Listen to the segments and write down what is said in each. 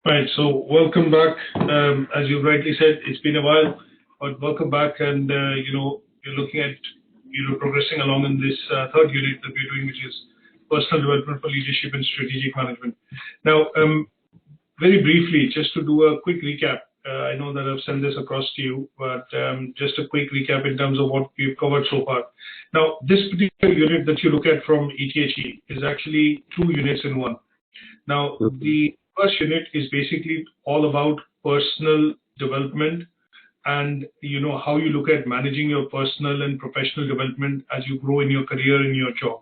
Right. So welcome back. As you rightly said, it's been a while, but welcome back. And you're looking at progressing along in this third unit that we're doing, which is personal development for leadership and strategic management. Now, very briefly, just to do a quick recap. I know that I've sent this across to you, but just a quick recap in terms of what we've covered so far. Now, this particular unit that you look at from ATHE is actually 2 units in one. Now, the first unit is basically all about personal development and how you look at managing your personal and professional development as you grow in your career, in your job.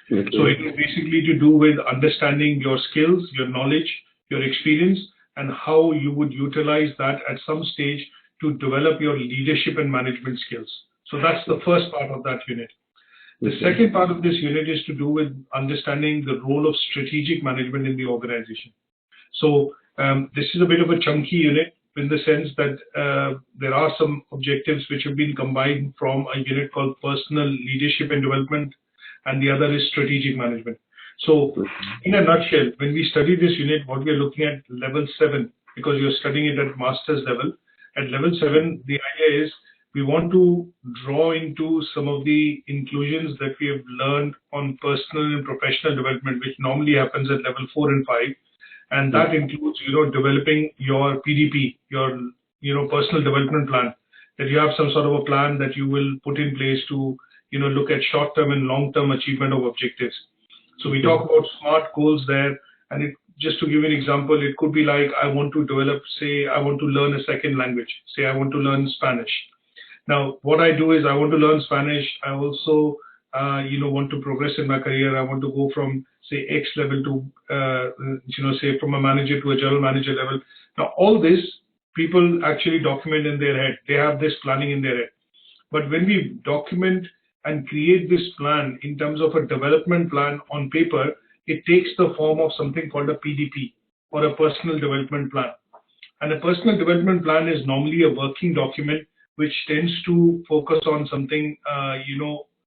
So it is basically to do with understanding your skills, your knowledge, your experience, and how you would utilize that at some stage to develop your leadership and management skills. So that's the first part of that unit. The second part of this unit is to do with understanding the role of strategic management in the organization. So this is a bit of a chunky unit in the sense that there are some objectives which have been combined from a unit called personal leadership and development, and the other is strategic management. So in a nutshell, when we study this unit, what we are looking at level 7, because you're studying it at master's level, at level 7, the idea is we want to draw into some of the inclusions that we have learned on personal and professional development, which normally happens at level 4 and 5. And that includes, developing your PDP, your personal development plan, that you have some sort of a plan that you will put in place to, look at short-term and long-term achievement of objectives. So we talk about SMART goals there, and just to give you an example, it could be like I want to develop, say, I want to learn a second language. Say I want to learn Spanish. Now, what I do is I want to learn Spanish. I also, want to progress in my career. I want to go from, say, X level to, say, from a manager to a general manager level. Now, all this people actually document in their head. They have this planning in their head. But when we document and create this plan in terms of a development plan on paper, it takes the form of something called a PDP, or a personal development plan. And a personal development plan is normally a working document which tends to focus on something,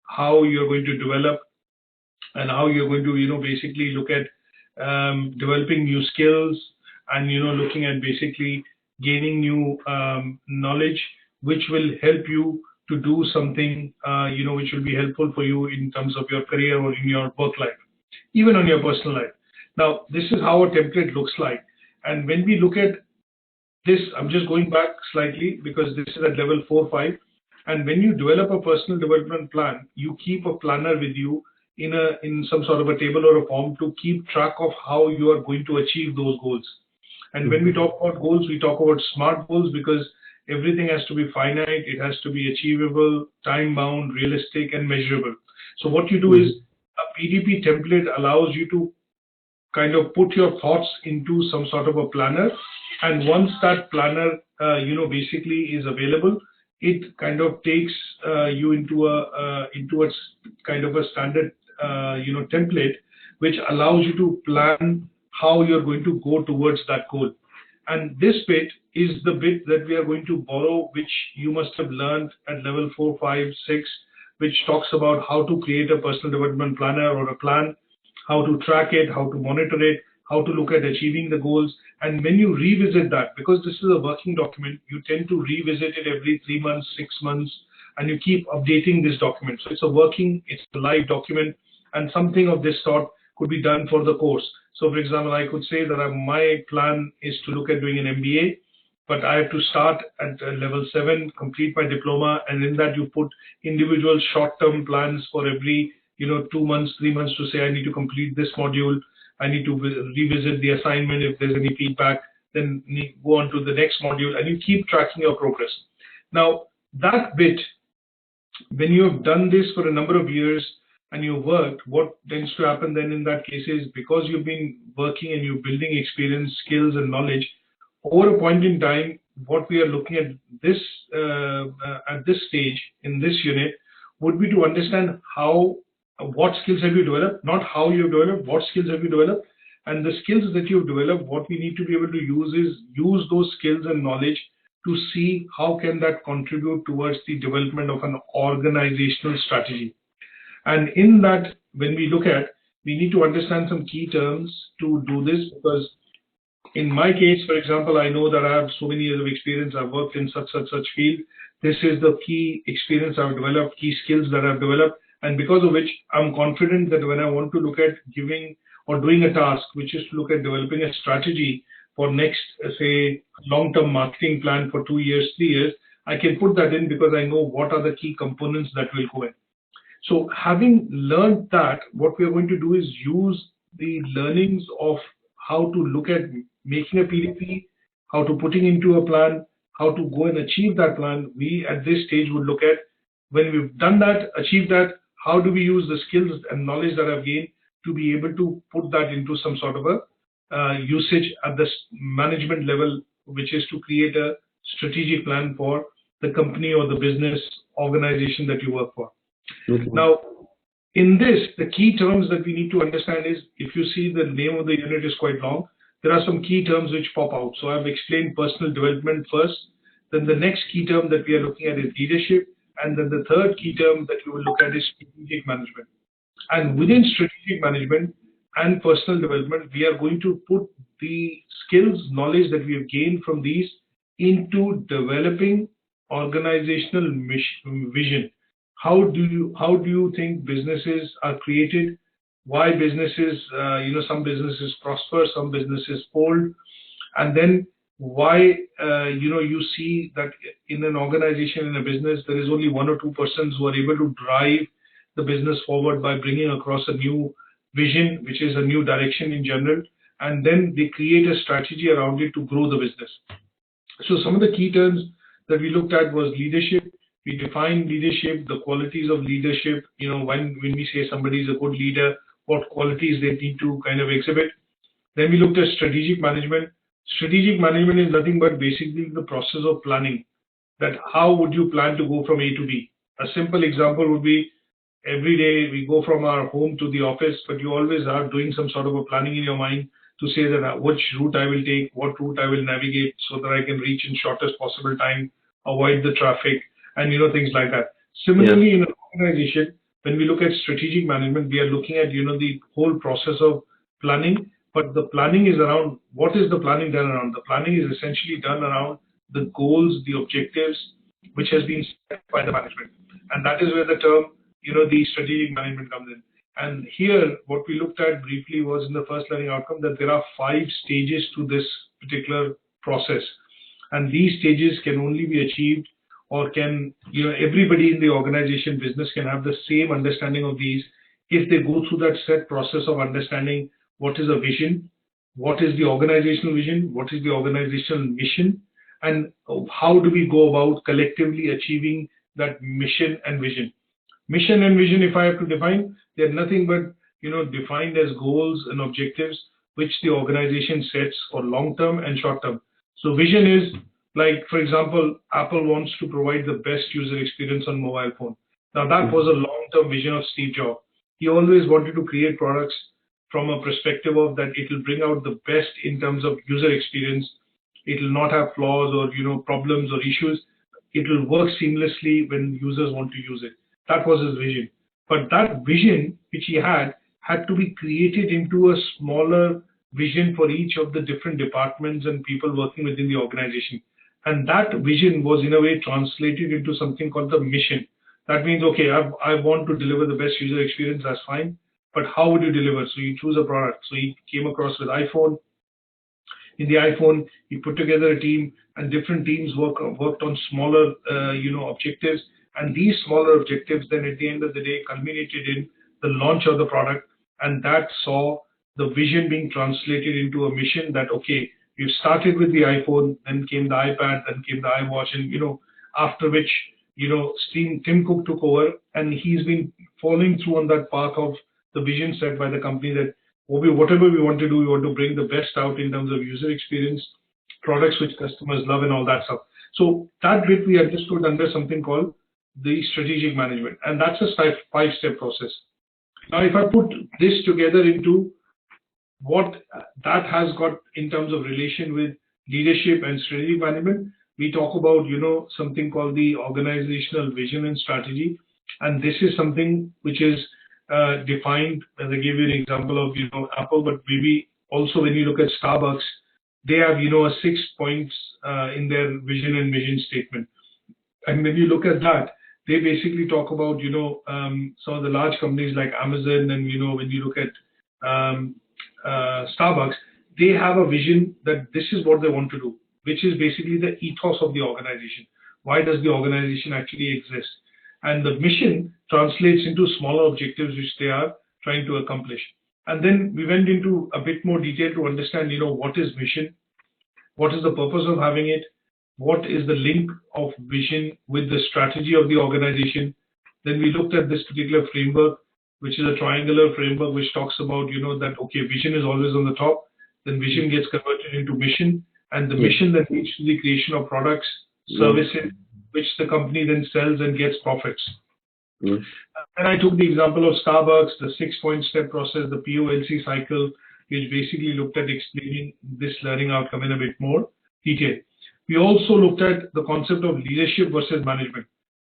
how you're going to develop and how you're going to, basically look at developing new skills and, looking at basically gaining new knowledge, which will help you to do something, which will be helpful for you in terms of your career or in your work life, even on your personal life. Now, this is how a template looks like. And when we look at this, I'm just going back slightly because this is at level 4-5. And when you develop a personal development plan, you keep a planner with you in some sort of a table or a form to keep track of how you are going to achieve those goals. And when we talk about goals, we talk about SMART goals because everything has to be finite, it has to be achievable, time-bound, realistic, and measurable. So what you do is a PDP template allows you to kind of put your thoughts into some sort of a planner. And once that planner, basically is available, it kind of takes you into a kind of a standard, template, which allows you to plan how you're going to go towards that goal. And this bit is the bit that we are going to borrow, which you must have learned at level 4, 5, 6, which talks about how to create a personal development planner or a plan, how to track it, how to monitor it, how to look at achieving the goals. And when you revisit that, because this is a working document, you tend to revisit it every 3 months, 6 months, and you keep updating this document. So it's a live document, and something of this sort could be done for the course. So for example, I could say that my plan is to look at doing an MBA, but I have to start at level 7, complete my diploma, and in that you put individual short-term plans for every 2 months, 3 months to say I need to complete this module, I need to revisit the assignment if there's any feedback, then go on to the next module, and you keep tracking your progress. Now, that bit, when you have done this for a number of years and you've worked, what tends to happen then in that case is because you've been working and you're building experience, skills, and knowledge, over a point in time, what we are looking at this stage in this unit would be to understand what skills have you developed, not how you've developed, what skills have you developed, and the skills that you've developed, what we need to be able to use is use those skills and knowledge to see how can that contribute towards the development of an organizational strategy. And in that, when we look at, we need to understand some key terms to do this, because in my case, for example, I know that I have so many years of experience. I've worked in such field. This is the key experience I've developed, key skills that I've developed, and because of which I'm confident that when I want to look at giving or doing a task, which is to look at developing a strategy for next, say, long-term marketing plan for 2 years, 3 years, I can put that in because I know what are the key components that will go in. So having learned that, what we are going to do is use the learnings of how to look at making a PDP, how to putting into a plan, how to go and achieve that plan. We at this stage would look at when we've done that, achieved that, how do we use the skills and knowledge that I've gained to be able to put that into some sort of a usage at the management level, which is to create a strategic plan for the company or the business organization that you work for. Okay. Now, in this, the key terms that we need to understand is, if you see the name of the unit is quite long, there are some key terms which pop out. So I've explained personal development first, then the next key term that we are looking at is leadership, and then the third key term that you will look at is strategic management. And within strategic management and personal development, we are going to put the skills, knowledge that we have gained from these into developing organizational vision. How do you think businesses are created? Why businesses, some businesses prosper, some businesses fold, and then why, you see that in an organization, in a business, there is only 1 or 2 persons who are able to drive the business forward by bringing across a new vision, which is a new direction in general, and then they create a strategy around it to grow the business. So some of the key terms that we looked at was leadership. We defined leadership, the qualities of leadership, when we say somebody is a good leader, what qualities they need to kind of exhibit. Then we looked at strategic management. Strategic management is nothing but basically the process of planning, that how would you plan to go from A to B. A simple example would be, every day we go from our home to the office, but you always are doing some sort of a planning in your mind to say that which route I will take, what route I will navigate so that I can reach in shortest possible time, avoid the traffic, and things like that. Similarly, in an organization, when we look at strategic management, we are looking at the whole process of planning, but the planning is around, what is the planning done around? The planning is essentially done around the goals, the objectives, which has been set by the management. And that is where the term, the strategic management comes in. And here, what we looked at briefly was in the first learning outcome that there are 5 stages to this particular process. And these stages can only be achieved, or can, everybody in the organization business can have the same understanding of these if they go through that set process of understanding what is a vision, what is the organizational vision, what is the organizational mission, and how do we go about collectively achieving that mission and vision. Mission and vision, if I have to define, they're nothing but, defined as goals and objectives which the organization sets for long-term and short-term. So vision is, like, for example, Apple wants to provide the best user experience on mobile phone. Now, that was a long-term vision of Steve Jobs. He always wanted to create products from a perspective of that it will bring out the best in terms of user experience. It will not have flaws or, problems or issues. It will work seamlessly when users want to use it. That was his vision. But that vision, which he had to be created into a smaller vision for each of the different departments and people working within the organization. And that vision was in a way translated into something called the mission. That means, okay, I want to deliver the best user experience, that's fine. But how would you deliver? So you choose a product. So he came across with iPhone. In the iPhone, he put together a team, and different teams worked on smaller, objectives. And these smaller objectives then at the end of the day culminated in the launch of the product. And that saw the vision being translated into a mission that, okay, you started with the iPhone, then came the iPad, then came the iWatch, and, after which, Tim Cook took over, and he's been following through on that path of the vision set by the company that whatever we want to do, we want to bring the best out in terms of user experience, products which customers love, and all that stuff. So that bit we understood under something called the strategic management, and that's a 5-step process. Now, if I put this together into what that has got in terms of relation with leadership and strategic management, we talk about, something called the organizational vision and strategy. And this is something which is defined, as I gave you an example of, Apple, but maybe also when you look at Starbucks, they have, a 6 points in their vision and mission statement. And when you look at that, they basically talk about, some of the large companies like Amazon, and, when you look at Starbucks, they have a vision that this is what they want to do, which is basically the ethos of the organization. Why does the organization actually exist? And the mission translates into smaller objectives which they are trying to accomplish. And then we went into a bit more detail to understand, what is mission, what is the purpose of having it, what is the link of vision with the strategy of the organization. Then we looked at this particular framework, which is a triangular framework, which talks about, that, okay, vision is always on the top, then vision gets converted into mission, and the mission that leads to the creation of products, services, which the company then sells and gets profits. And I took the example of Starbucks, the 6-point step process, the POLC cycle, which basically looked at explaining this learning outcome in a bit more detail. We also looked at the concept of leadership versus management.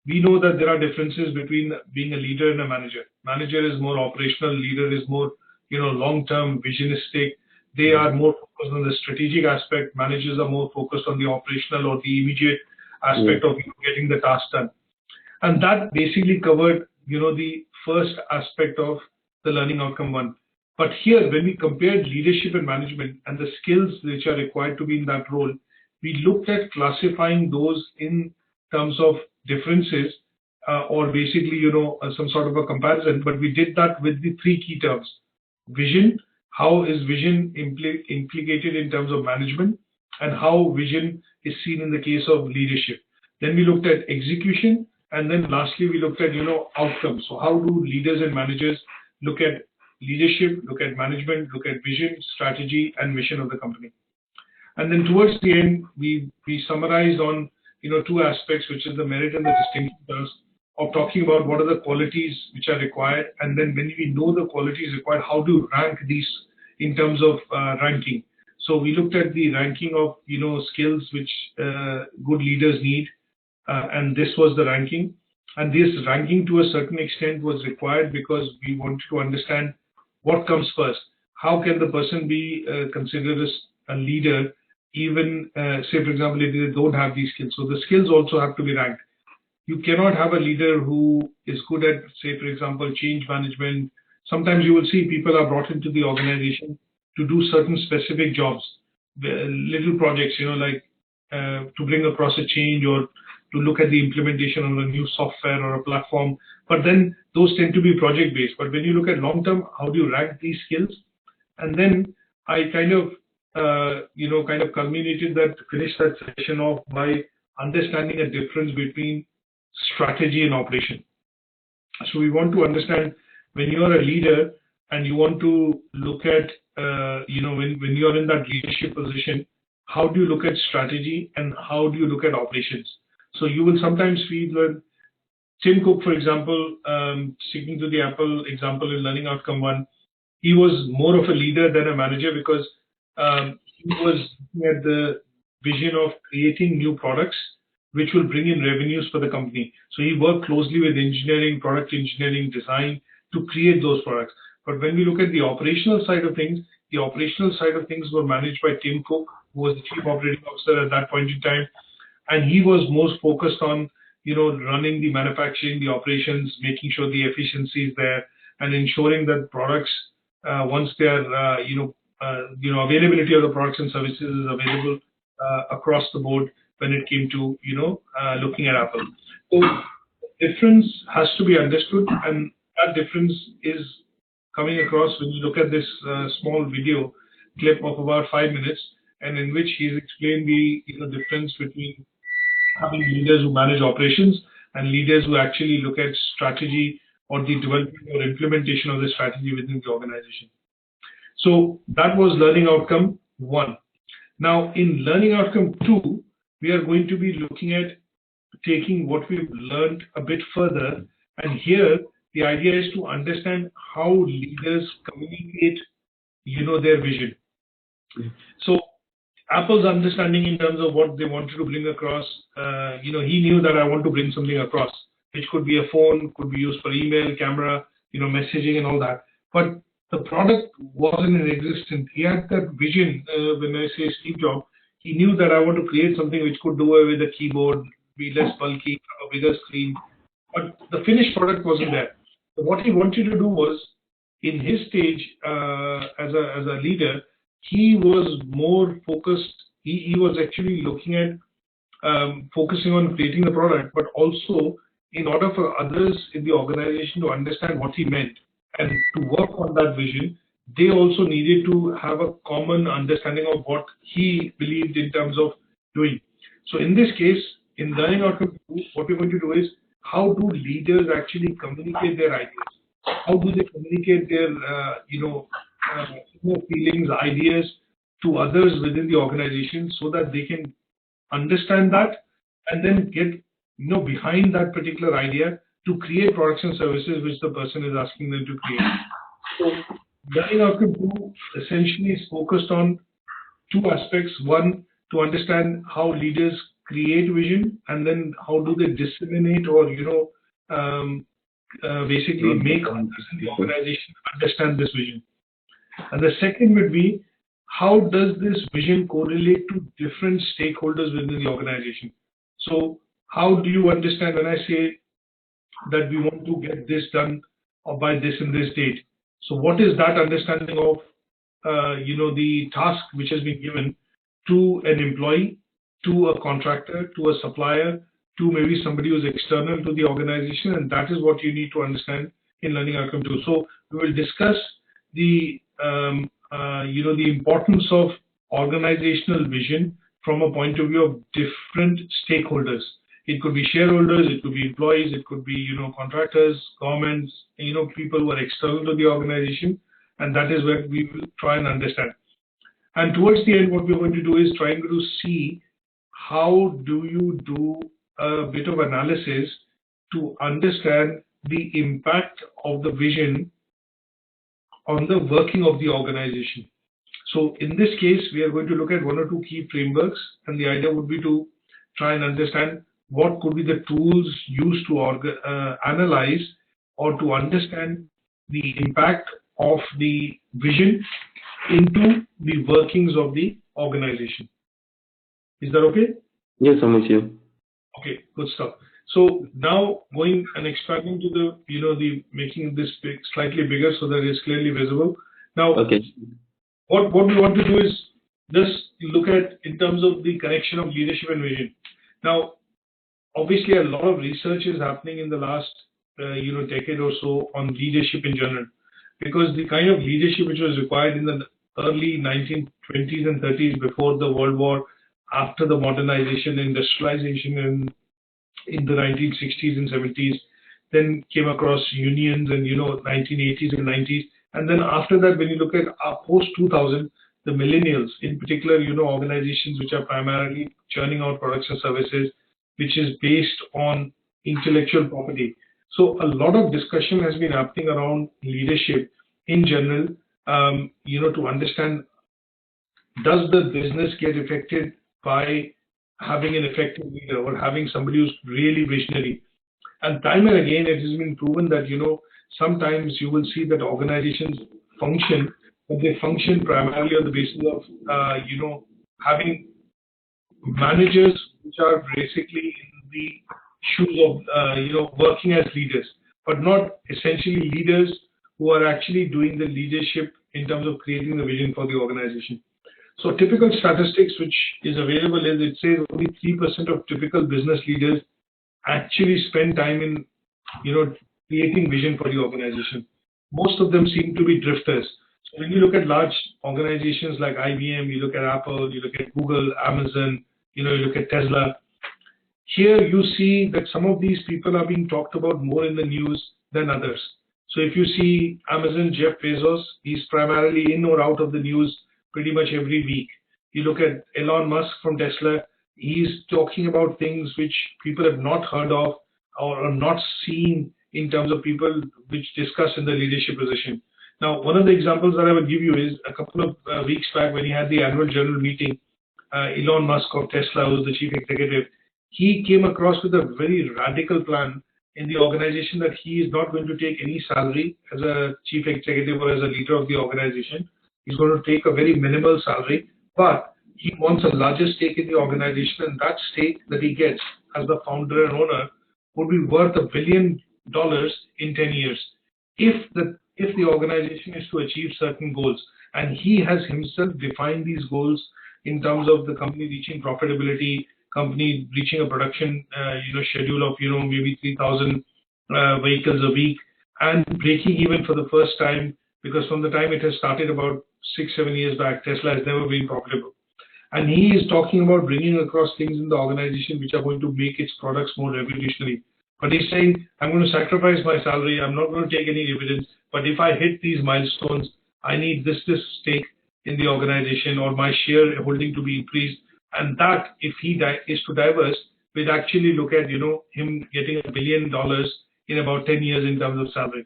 We know that there are differences between being a leader and a manager. Manager is more operational, leader is more, long-term, visionistic. They are more focused on the strategic aspect. Managers are more focused on the operational or the immediate aspect of getting the task done. And that basically covered, the first aspect of the learning outcome 1. But here, when we compared leadership and management and the skills which are required to be in that role, we looked at classifying those in terms of differences or basically, some sort of a comparison. But we did that with the 3 key terms. Vision, how is vision implicated in terms of management, and how vision is seen in the case of leadership. Then we looked at execution, and then lastly, we looked at, outcomes. So how do leaders and managers look at leadership, look at management, look at vision, strategy, and mission of the company. And then towards the end, we summarized on, 2 aspects, which is the merit and the distinction task of talking about what are the qualities which are required. And then when we know the qualities required, how to rank these in terms of ranking. So we looked at the ranking of, skills which good leaders need. And this was the ranking. And this ranking to a certain extent was required because we wanted to understand what comes first. How can the person be considered as a leader, even, say, for example, if they don't have these skills. So the skills also have to be ranked. You cannot have a leader who is good at, say, for example, change management. Sometimes you will see people are brought into the organization to do certain specific jobs, little projects, like to bring across a change or to look at the implementation of a new software or a platform. But then those tend to be project-based. But when you look at long-term, how do you rank these skills? And then I kind of culminated that, finished that session off by understanding a difference between strategy and operation. So we want to understand when you are a leader and you want to look at, when you are in that leadership position, how do you look at strategy and how do you look at operations? So you will sometimes feel that Tim Cook, for example, sticking to the Apple example in learning outcome 1, he was more of a leader than a manager because he was looking at the vision of creating new products which will bring in revenues for the company. So he worked closely with engineering, product engineering, design to create those products. But when we look at the operational side of things, the operational side of things were managed by Tim Cook, who was the chief operating officer at that point in time. And he was most focused on, running the manufacturing, the operations, making sure the efficiency is there, and ensuring that products, once they are, availability of the products and services is available across the board when it came to, looking at Apple. So difference has to be understood, and that difference is coming across when you look at this small video clip of about 5 minutes, and in which he's explained the difference between having leaders who manage operations and leaders who actually look at strategy or the development or implementation of the strategy within the organization. So that was learning outcome 1. Now in learning outcome 2, we are going to be looking at taking what we've learned a bit further. And here the idea is to understand how leaders communicate, their vision. So Apple's understanding in terms of what they wanted to bring across, he knew that I want to bring something across, which could be a phone, could be used for email, camera, messaging and all that. But the product wasn't in existence. He had that vision. When I say Steve Jobs, he knew that I want to create something which could do away with the keyboard, be less bulky, have a bigger screen, but the finished product wasn't there. So what he wanted to do was, in his stage as a leader, he was more focused. He was actually looking at focusing on creating the product, but also in order for others in the organization to understand what he meant and to work on that vision, they also needed to have a common understanding of what he believed in terms of doing. So in this case, in learning outcome 2, what we're going to do is, how do leaders actually communicate their ideas? How do they communicate their feelings, ideas to others within the organization, so that they can understand that and then get behind that particular idea to create products and services which the person is asking them to create. So learning outcome 2 essentially is focused on 2 aspects. One, to understand how leaders create vision, and then how do they disseminate or basically make others in the organization understand this vision. And the second would be, how does this vision correlate to different stakeholders within the organization? So how do you understand when I say that we want to get this done or by this and this date? So what is that understanding of the task which has been given to an employee, to a contractor, to a supplier, to maybe somebody who's external to the organization? And that is what you need to understand in learning outcome 2. So we will discuss the the importance of organizational vision from a point of view of different stakeholders. It could be shareholders, it could be employees, it could be contractors, governments, people who are external to the organization, and that is where we will try and understand. And towards the end, what we're going to do is trying to see how do you do a bit of analysis to understand the impact of the vision on the working of the organization. So in this case, we are going to look at 1 or 2 key frameworks, and the idea would be to try and understand what could be the tools used to analyze or to understand the impact of the vision into the workings of the organization. Is that okay? Yes, I'm with you. Okay, good stuff. So now going and expanding to the making this slightly bigger so that it's clearly visible. Now, okay, what we want to do is just look at in terms of the connection of leadership and vision. Now, obviously, a lot of research is happening in the last decade or so on leadership in general, because the kind of leadership which was required in the early 1920s and 30s before the World War, after the modernization, industrialization, in the 1960s and 70s, then came across unions and 1980s and 90s, and then after that, when you look at post 2000, the millennials in particular, organizations which are primarily churning out products and services, which is based on intellectual property. So a lot of discussion has been happening around leadership in general, to understand, does the business get affected by having an effective leader or having somebody who's really visionary? And time and again, it has been proven that, sometimes you will see that organizations function, but they function primarily on the basis of, having managers which are basically in the shoes of, working as leaders, but not essentially leaders who are actually doing the leadership in terms of creating the vision for the organization. So typical statistics which is available is, it says only 3% of typical business leaders actually spend time in, creating vision for the organization. Most of them seem to be drifters. So when you look at large organizations like IBM, you look at Apple, you look at Google, Amazon, you look at Tesla. Here you see that some of these people are being talked about more in the news than others. So if you see Amazon, Jeff Bezos, he's primarily in or out of the news pretty much every week. You look at Elon Musk from Tesla, he's talking about things which people have not heard of or are not seen in terms of people which discuss in the leadership position. Now, one of the examples that I would give you is a couple of weeks back when he had the annual general meeting, Elon Musk of Tesla, who's the chief executive, he came across with a very radical plan in the organization that he is not going to take any salary as a chief executive or as a leader of the organization. He's going to take a very minimal salary, but he wants a larger stake in the organization, and that stake that he gets as the founder and owner would be worth $1 billion in 10 years if the organization is to achieve certain goals. And he has himself defined these goals in terms of the company reaching profitability, company reaching a production schedule of maybe 3,000 vehicles a week, and breaking even for the first time, because from the time it has started about 6-7 years back, Tesla has never been profitable. And he is talking about bringing across things in the organization which are going to make its products more revolutionary. But he's saying, I'm going to sacrifice my salary, I'm not going to take any dividends, but if I hit these milestones, I need this stake in the organization or my share holding to be increased. And that, if he is to divest, we'd actually look at him getting $1 billion in about 10 years in terms of salary.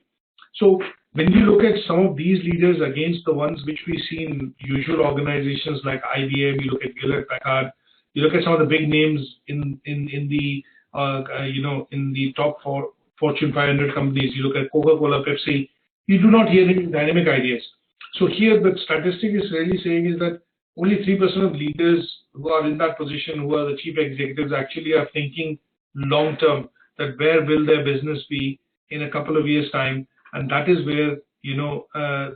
So when you look at some of these leaders against the ones which we see in usual organizations like IBM, you look at Hewlett Packard, you look at some of the big names in the top Fortune 500 companies, you look at Coca-Cola, Pepsi, you do not hear any dynamic ideas. So here the statistic is really saying is that only 3% of leaders who are in that position, who are the chief executives, actually are thinking long term, that where will their business be in a couple of years' time, and that is where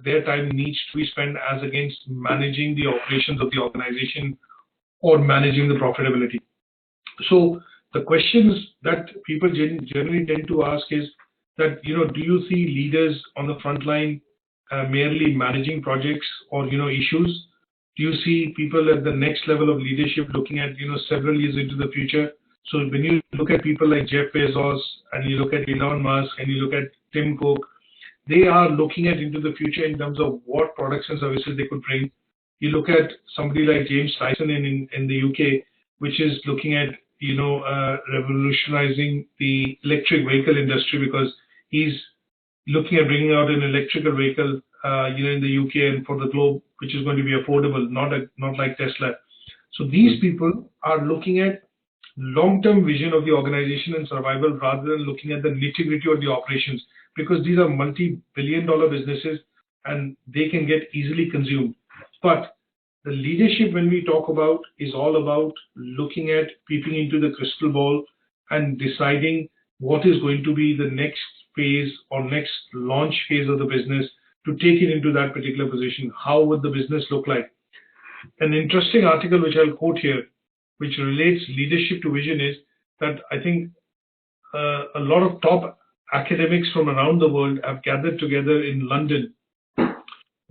their time needs to be spent as against managing the operations of the organization or managing the profitability. So the questions that people generally tend to ask is that do you see leaders on the front line merely managing projects or issues? Do you see people at the next level of leadership looking at several years into the future? So when you look at people like Jeff Bezos and you look at Elon Musk and you look at Tim Cook, they are looking at into the future in terms of what products and services they could bring. You look at somebody like James Dyson in the UK, which is looking at revolutionizing the electric vehicle industry, because he's looking at bringing out an electrical vehicle in the UK and for the globe, which is going to be affordable, not like Tesla. So these people are looking at long-term vision of the organization and survival rather than looking at the nitty-gritty of the operations, because these are multi-billion-dollar businesses and they can get easily consumed. But the leadership, when we talk about, is all about looking at peeping into the crystal ball and deciding what is going to be the next phase or next launch phase of the business to take it into that particular position. How would the business look like? An interesting article which I'll quote here, which relates leadership to vision, is that I think a lot of top academics from around the world have gathered together in London to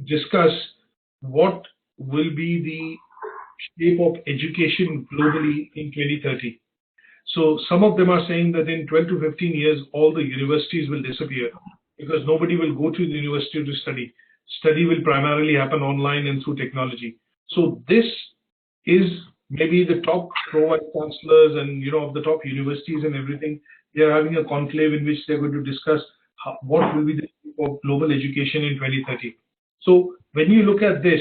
discuss what will be the shape of education globally in 2030. So some of them are saying that in 12 to 15 years, all the universities will disappear because nobody will go to the university to study. Study will primarily happen online and through technology. So this is maybe the top pro-vice chancellors and of the top universities and everything. They are having a conclave in which they're going to discuss what will be the shape of global education in 2030. So when you look at this,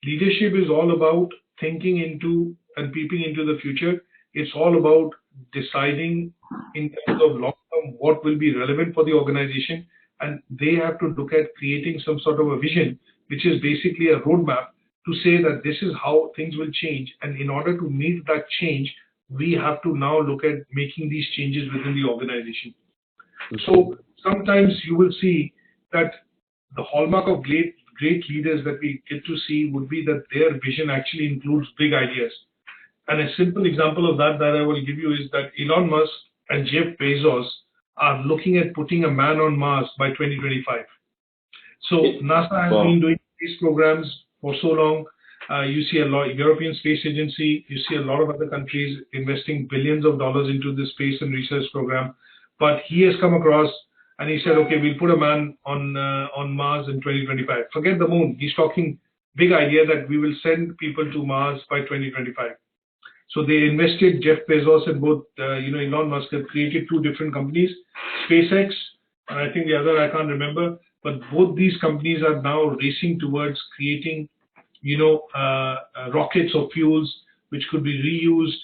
leadership is all about thinking into and peeping into the future. It's all about deciding in terms of long term what will be relevant for the organization, and they have to look at creating some sort of a vision, which is basically a roadmap to say that this is how things will change, and in order to meet that change, we have to now look at making these changes within the organization. So sometimes you will see that the hallmark of great leaders that we get to see would be that their vision actually includes big ideas. And a simple example of that I will give you is that Elon Musk and Jeff Bezos are looking at putting a man on Mars by 2025. So NASA has been doing space programs for so long. You see a lot, European Space Agency, you see a lot of other countries investing billions of dollars into the space and research program. But he has come across and he said, okay, we'll put a man on Mars in 2025. Forget the moon. He's talking big idea that we will send people to Mars by 2025. So they invested, Jeff Bezos and both, Elon Musk have created two different companies, SpaceX, and I think the other I can't remember, but both these companies are now racing towards creating, rockets or fuels which could be reused,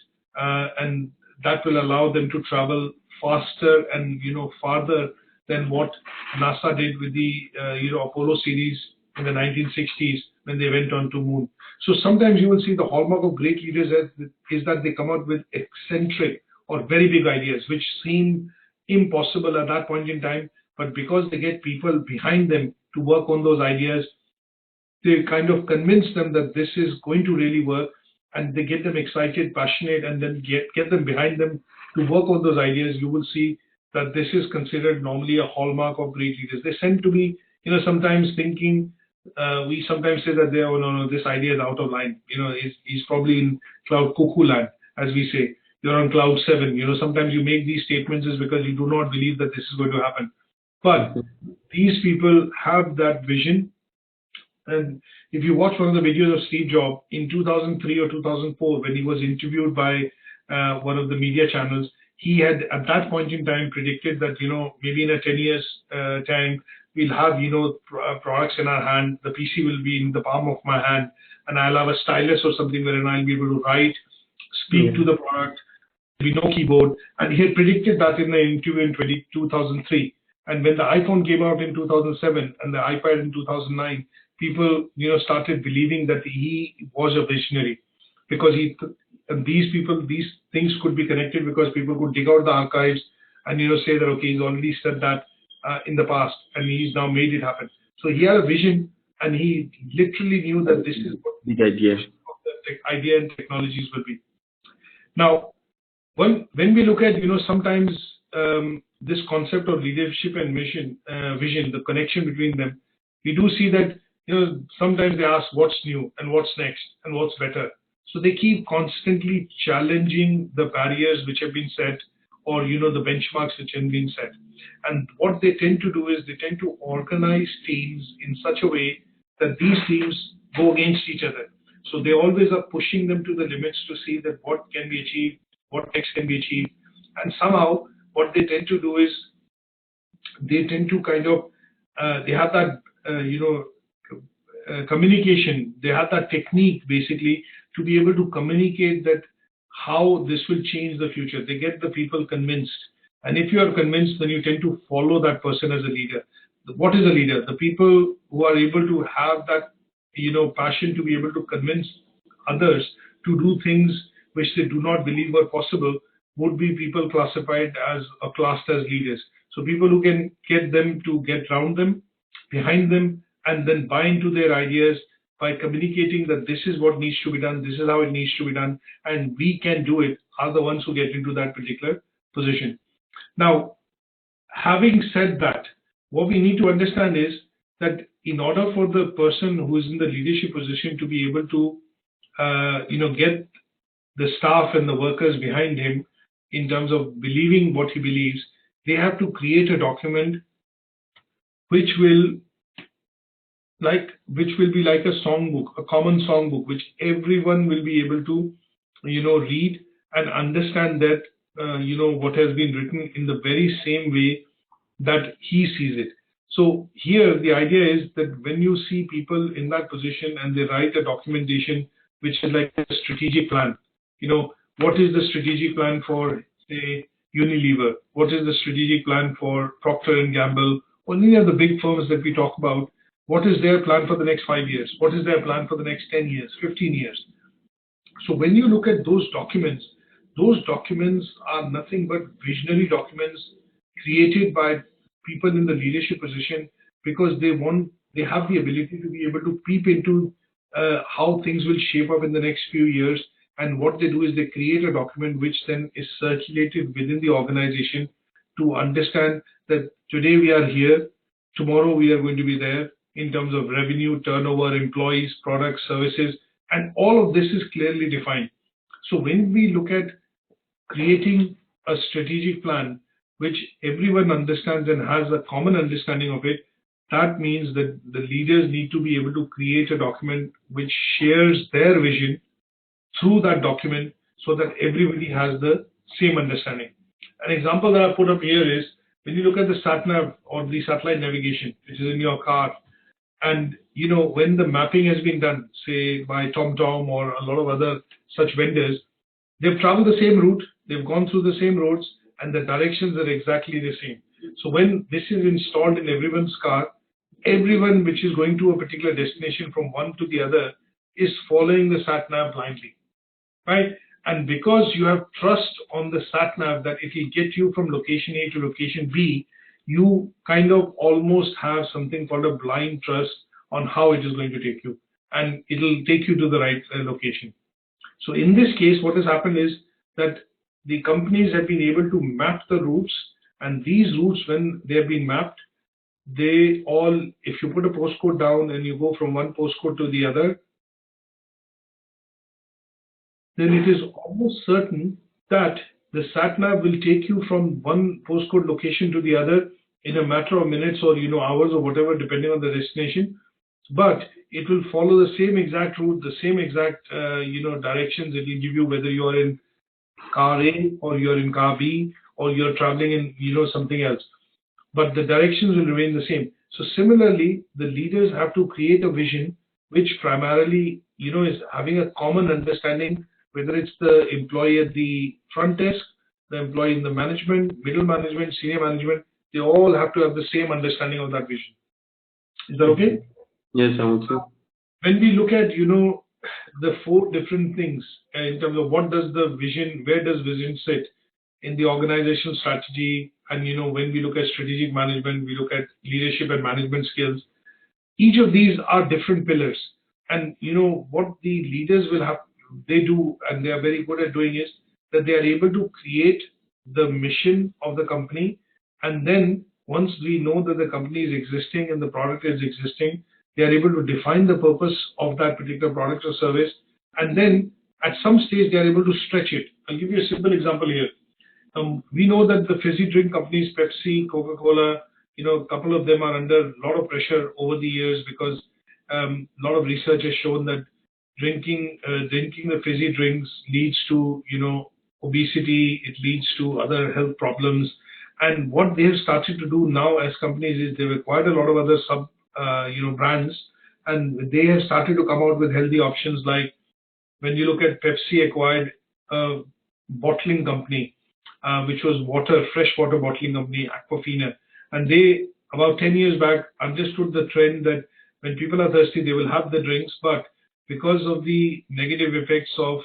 and that will allow them to travel faster and farther than what NASA did with the Apollo series in the 1960s when they went on to moon. So sometimes you will see the hallmark of great leaders is that they come out with eccentric or very big ideas which seem impossible at that point in time, but because they get people behind them to work on those ideas, they kind of convince them that this is going to really work, and they get them excited, passionate, and then get them behind them to work on those ideas. You will see that this is considered normally a hallmark of great leaders. They tend to be, sometimes thinking, we sometimes say that no, this idea is out of line. He's probably in cloud cuckoo land, as we say. You're on cloud 7. Sometimes you make these statements is because you do not believe that this is going to happen. But these people have that vision. And if you watch one of the videos of Steve Jobs in 2003 or 2004, when he was interviewed by one of the media channels, he had at that point in time predicted that, maybe in a 10 years time, we'll have, products in our hand. The PC will be in the palm of my hand, and I'll have a stylus or something wherein I'll be able to write, speak to the product. There'll be no keyboard. And he had predicted that in the interview in 2003. And when the iPhone came out in 2007 and the iPad in 2009, people, started believing that he was a visionary, because these things could be connected because people could dig out the archives and, say that, okay, he's already said that in the past and he's now made it happen. So he had a vision, and he literally knew that this is what the idea and technologies will be. Now, when we look at, sometimes this concept of leadership and vision, the connection between them, we do see that, sometimes they ask what's new and what's next and what's better. So they keep constantly challenging the barriers which have been set, or, the benchmarks which have been set. And what they tend to do is they tend to organize teams in such a way that these teams go against each other. So they always are pushing them to the limits to see that what can be achieved, what next can be achieved. And somehow what they tend to do is they tend to kind of, they have that, communication, they have that technique basically to be able to communicate that how this will change the future. They get the people convinced. And if you are convinced, then you tend to follow that person as a leader. What is a leader? The people who are able to have that, passion to be able to convince others to do things which they do not believe were possible would be people classified as classed as leaders. So people who can get them to get around them, behind them, and then buy into their ideas by communicating that this is what needs to be done, this is how it needs to be done, and we can do it, are the ones who get into that particular position. Now, having said that, what we need to understand is that in order for the person who is in the leadership position to be able to, get the staff and the workers behind him in terms of believing what he believes, they have to create a document which will be like a songbook, a common songbook, which everyone will be able to, read and understand that, what has been written in the very same way that he sees it. So here the idea is that when you see people in that position and they write a documentation which is like a strategic plan, what is the strategic plan for, say, Unilever? What is the strategic plan for Procter & Gamble? Or any of the big firms that we talk about? What is their plan for the next 5 years? What is their plan for the next 10 years, 15 years? So when you look at those documents are nothing but visionary documents created by people in the leadership position, because they have the ability to be able to peep into how things will shape up in the next few years. And what they do is they create a document which then is circulated within the organization to understand that today we are here, tomorrow we are going to be there, in terms of revenue, turnover, employees, products, services, and all of this is clearly defined. So when we look at creating a strategic plan, which everyone understands and has a common understanding of it, that means that the leaders need to be able to create a document which shares their vision through that document so that everybody has the same understanding. An example that I put up here is when you look at the sat-nav or the satellite navigation, which is in your car, and when the mapping has been done, say by TomTom or a lot of other such vendors, they've traveled the same route, they've gone through the same roads, and the directions are exactly the same. So when this is installed in everyone's car, everyone which is going to a particular destination from one to the other is following the sat nav blindly, right? And because you have trust on the sat nav that it will get you from location A to location B, you kind of almost have something called a blind trust on how it is going to take you, and it will take you to the right location. So in this case, what has happened is that the companies have been able to map the routes, and these routes, when they have been mapped, they all, if you put a postcode down and you go from one postcode to the other, then it is almost certain that the sat nav will take you from one postcode location to the other in a matter of minutes or hours or whatever, depending on the destination. But it will follow the same exact route, the same exact directions it will give you, whether you are in car A or you're in car B or you're traveling in something else. But the directions will remain the same. So similarly, the leaders have to create a vision which primarily is having a common understanding, whether it's the employee at the front desk, the employee in the management, middle management, senior management. They all have to have the same understanding of that vision. Is that okay? Yes, okay. When we look at the four different things in terms of what does the vision, where does vision sit in the organizational strategy, and when we look at strategic management, we look at leadership and management skills. Each of these are different pillars, and what the leaders will have, they do, and they are very good at doing, is that they are able to create the mission of the company, and then once we know that the company is existing and the product is existing, they are able to define the purpose of that particular product or service, and then at some stage they are able to stretch it. I'll give you a simple example here. We know that the fizzy drink companies, Pepsi, Coca-Cola, a couple of them are under a lot of pressure over the years because a lot of research has shown that drinking the fizzy drinks leads to obesity, it leads to other health problems. And what they have started to do now as companies is they've acquired a lot of other sub brands, and they have started to come out with healthy options. Like when you look at Pepsi acquired a bottling company, which was fresh water bottling company, Aquafina, and they about 10 years back understood the trend that when people are thirsty, they will have the drinks, but because of the negative effects of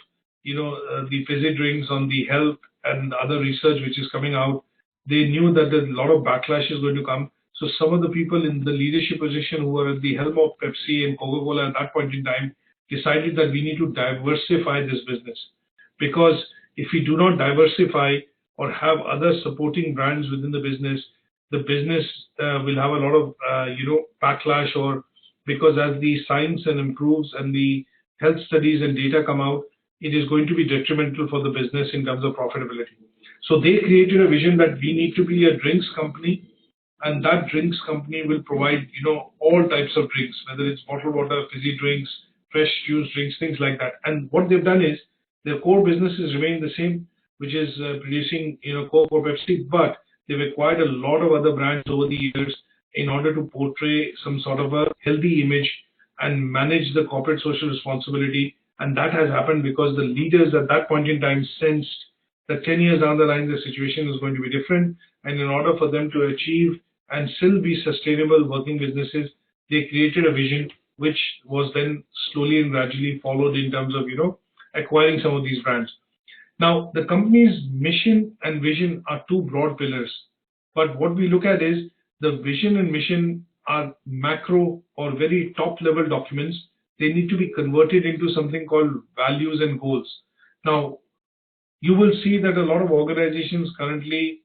the fizzy drinks on the health and other research which is coming out, they knew that a lot of backlash is going to come. So some of the people in the leadership position who were at the helm of Pepsi and Coca-Cola at that point in time decided that we need to diversify this business, because if we do not diversify or have other supporting brands within the business will have a lot of backlash, or because as the science and improves and the health studies and data come out, it is going to be detrimental for the business in terms of profitability. So they created a vision that we need to be a drinks company, and that drinks company will provide all types of drinks, whether it's bottled water, fizzy drinks, fresh juice drinks, things like that. And what they've done is their core businesses remain the same, which is producing Coke or Pepsi, but they've acquired a lot of other brands over the years in order to portray some sort of a healthy image and manage the corporate social responsibility. And that has happened because the leaders at that point in time sensed that 10 years down the line, the situation is going to be different. And in order for them to achieve and still be sustainable working businesses, they created a vision which was then slowly and gradually followed in terms of, acquiring some of these brands. Now, the company's mission and vision are two broad pillars. But what we look at is the vision and mission are macro or very top level documents. They need to be converted into something called values and goals. Now, you will see that a lot of organizations currently,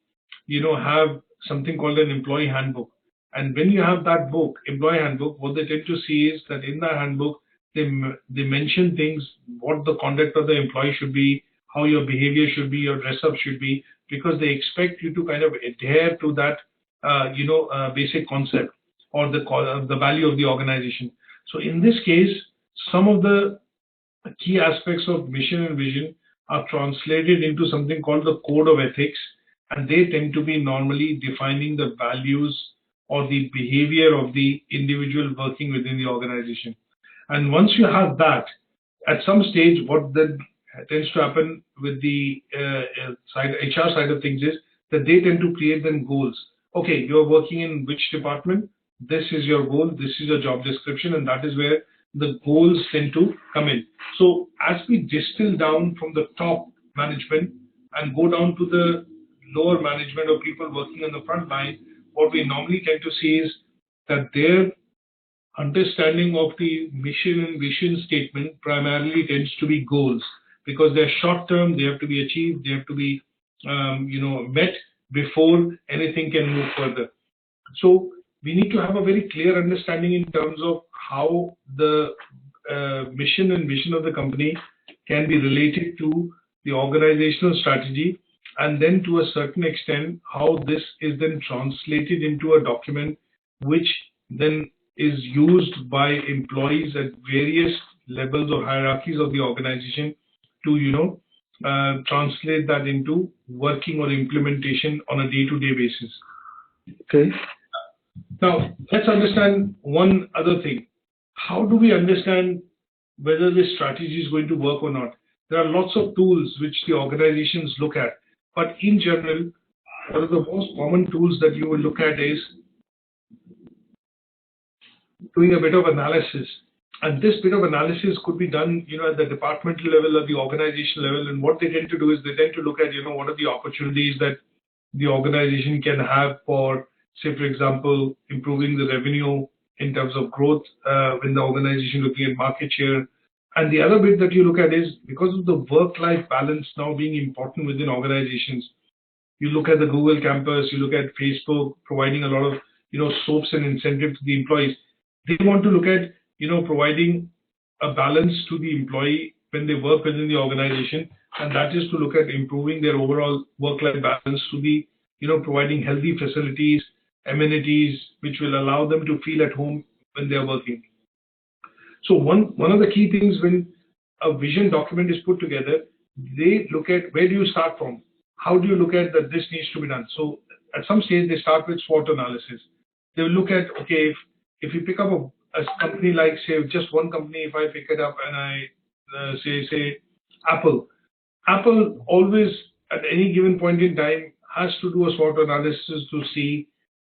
have something called an employee handbook. And when you have that book, employee handbook, what they tend to see is that in that handbook, they mention things, what the conduct of the employee should be, how your behavior should be, your dress up should be, because they expect you to kind of adhere to that, basic concept or the value of the organization. So in this case, some of the key aspects of mission and vision are translated into something called the code of ethics, and they tend to be normally defining the values or the behavior of the individual working within the organization. And once you have that, at some stage, what then tends to happen with the HR side of things is that they tend to create then goals. Okay, you're working in which department? This is your goal, this is your job description, and that is where the goals tend to come in. So as we distill down from the top management and go down to the lower management or people working on the front line, what we normally tend to see is that their understanding of the mission and vision statement primarily tends to be goals, because they're short term, they have to be achieved, they have to be met before anything can move further. So we need to have a very clear understanding in terms of how the mission and vision of the company can be related to the organizational strategy, and then to a certain extent how this is then translated into a document which then is used by employees at various levels or hierarchies of the organization to translate that into working or implementation on a day-to-day basis. Okay. Now let's understand one other thing. How do we understand whether this strategy is going to work or not? There are lots of tools which the organizations look at, but in general, one of the most common tools that you will look at is doing a bit of analysis. And this bit of analysis could be done, at the departmental level or the organization level. And what they tend to do is they tend to look at, what are the opportunities that the organization can have for, say, for example, improving the revenue in terms of growth when the organization looking at market share. And the other bit that you look at is because of the work-life balance now being important within organizations. You look at the Google campus, you look at Facebook providing a lot of, soaps and incentives to the employees. They want to look at, providing a balance to the employee when they work within the organization, and that is to look at improving their overall work-life balance to the, providing healthy facilities, amenities, which will allow them to feel at home when they are working. So one of the key things when a vision document is put together, they look at where do you start from? How do you look at that this needs to be done? So at some stage, they start with SWOT analysis. They will look at, okay, if you pick up a company like, say, just one company, if I pick it up and I say Apple. Apple always, at any given point in time, has to do a SWOT analysis to see,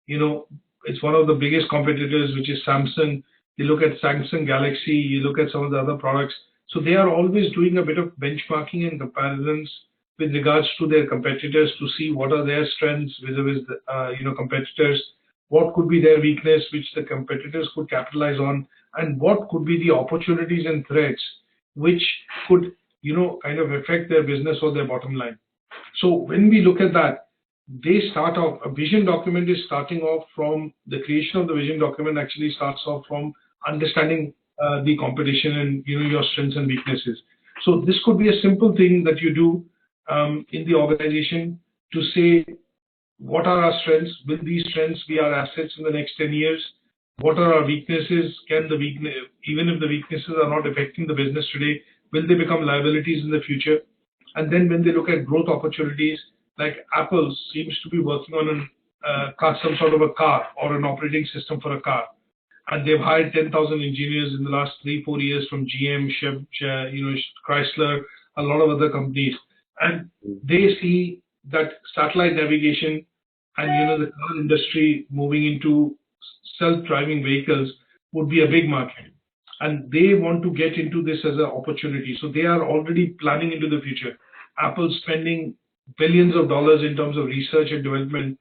it's one of the biggest competitors, which is Samsung. You look at Samsung Galaxy, you look at some of the other products. So they are always doing a bit of benchmarking and comparisons with regards to their competitors to see what are their strengths vis-a-vis competitors, what could be their weakness which the competitors could capitalize on, and what could be the opportunities and threats which could kind of affect their business or their bottom line. So when we look at that, they start off, a vision document is starting off from the creation of the vision document actually starts off from understanding the competition and your strengths and weaknesses. So this could be a simple thing that you do in the organization to say, what are our strengths? Will these strengths be our assets in the next 10 years? What are our weaknesses? Even if the weaknesses are not affecting the business today, will they become liabilities in the future? And then when they look at growth opportunities, like Apple seems to be working on some sort of a car or an operating system for a car. And they've hired 10,000 engineers in the last 3-4 years from GM, Chrysler, a lot of other companies. And they see that satellite navigation and the car industry moving into self-driving vehicles would be a big market, and they want to get into this as an opportunity. So they are already planning into the future. Apple's spending billions of dollars in terms of research and development,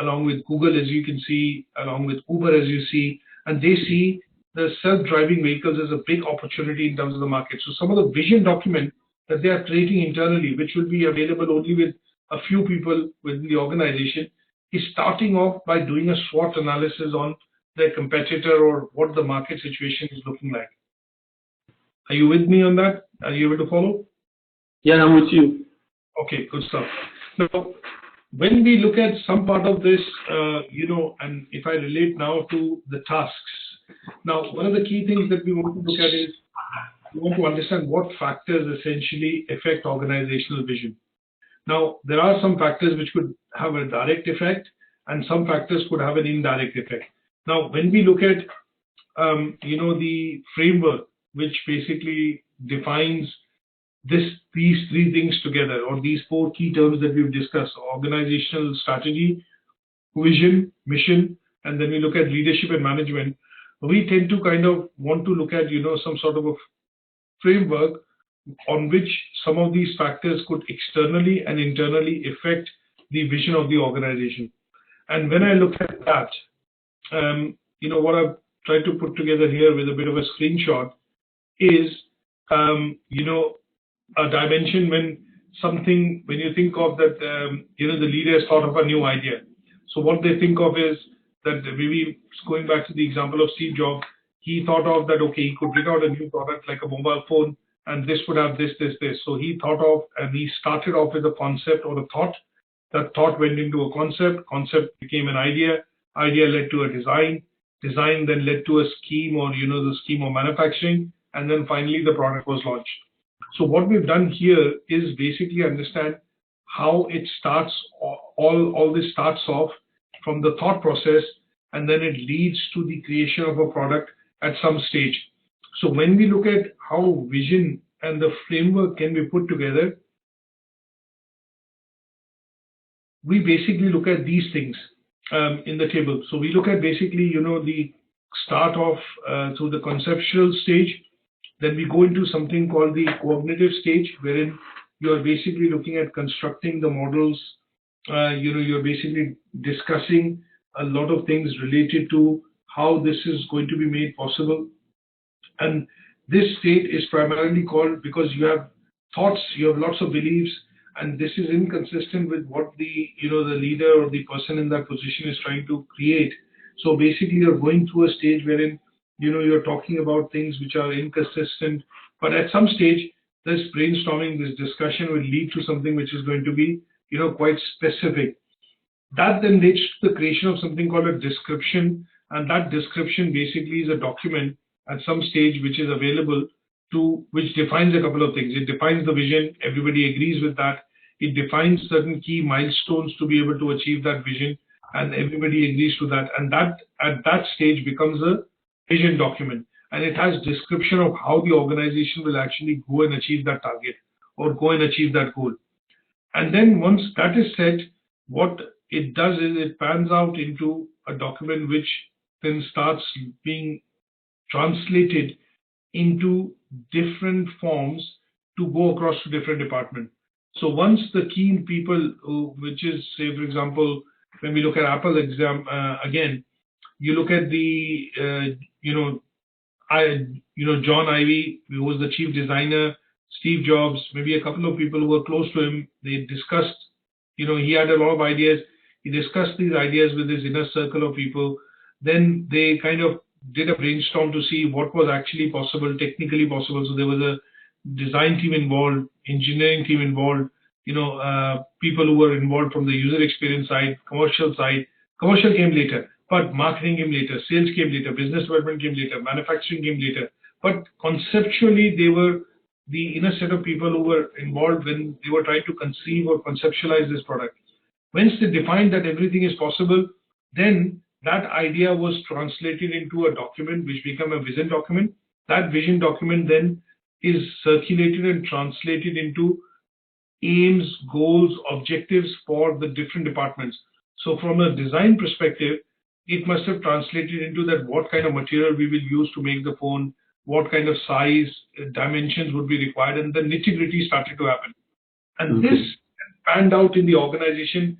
along with Google, as you can see, along with Uber, as you see, and they see the self-driving vehicles as a big opportunity in terms of the market. So some of the vision document that they are creating internally, which will be available only with a few people within the organization, is starting off by doing a SWOT analysis on their competitor or what the market situation is looking like. Are you with me on that? Are you able to follow? Yeah, I'm with you. Okay, good stuff. Now, when we look at some part of this, and if I relate now to the tasks, now one of the key things that we want to look at is we want to understand what factors essentially affect organizational vision. Now, there are some factors which could have a direct effect and some factors could have an indirect effect. Now, when we look at, the framework, which basically defines these three things together, or these four key terms that we've discussed: organizational strategy, vision, mission, and then we look at leadership and management. We tend to kind of want to look at, some sort of a framework on which some of these factors could externally and internally affect the vision of the organization. And when I look at that, what I've tried to put together here with a bit of a screenshot is, a dimension when you think of that, the leader has thought of a new idea. So what they think of is that, maybe going back to the example of Steve Jobs, he thought of that, okay, he could bring out a new product like a mobile phone, and this would have this. So he thought of, and he started off with a concept or a thought. That thought went into a concept became an idea led to a design then led to a scheme, or the scheme of manufacturing, and then finally the product was launched. So what we've done here is basically understand how it starts. All this starts off from the thought process, and then it leads to the creation of a product at some stage. So when we look at how vision and the framework can be put together, we basically look at these things in the table. So we look at basically, the start off through the conceptual stage. Then we go into something called the cognitive stage, wherein you are basically looking at constructing the models. You're basically discussing a lot of things related to how this is going to be made possible. And this state is primarily called, because you have thoughts, you have lots of beliefs, and this is inconsistent with what the leader or the person in that position is trying to create. So basically, you're going through a stage wherein you're talking about things which are inconsistent, but at some stage, this brainstorming, this discussion will lead to something which is going to be quite specific. That then leads to the creation of something called a description, and that description basically is a document at some stage which is available which defines a couple of things. It defines the vision, everybody agrees with that. It defines certain key milestones to be able to achieve that vision, and everybody agrees to that. And that at that stage becomes a vision document, and it has description of how the organization will actually go and achieve that target or go and achieve that goal. And then once that is set, what it does is it pans out into a document which then starts being translated into different forms to go across to different departments. So once the key people, which is, say, for example, when we look at Apple again, you look at the, John Ivey, who was the chief designer, Steve Jobs, maybe a couple of people who were close to him. They discussed, he had a lot of ideas. He discussed these ideas with his inner circle of people. Then they kind of did a brainstorm to see what was actually possible, technically possible. So there was a design team involved, engineering team involved, people who were involved from the user experience side, commercial side. Commercial came later, but marketing came later, sales came later, business development came later, manufacturing came later. But conceptually, they were the inner set of people who were involved when they were trying to conceive or conceptualize this product. Once they defined that everything is possible, then that idea was translated into a document which became a vision document. That vision document then is circulated and translated into aims, goals, objectives for the different departments. So from a design perspective, it must have translated into that what kind of material we will use to make the phone, what kind of size, dimensions would be required, and the nitty-gritty started to happen. And this panned out in the organization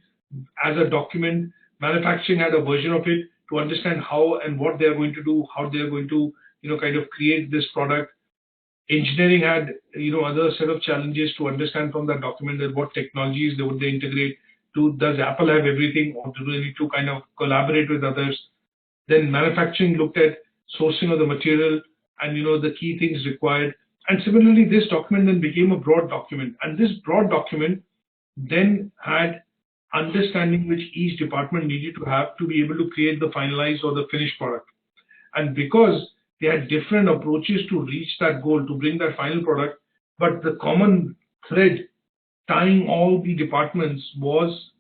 as a document. Manufacturing had a version of it to understand how and what they are going to do, how they are going to, kind of create this product. Engineering had, other set of challenges to understand from that document that what technologies would they integrate to. Does Apple have everything, or do they need to kind of collaborate with others? Then manufacturing looked at sourcing of the material and, the key things required. And similarly, this document then became a broad document. And this broad document then had understanding which each department needed to have to be able to create the finalized or the finished product. And because they had different approaches to reach that goal, to bring that final product, but the common thread tying all the departments was,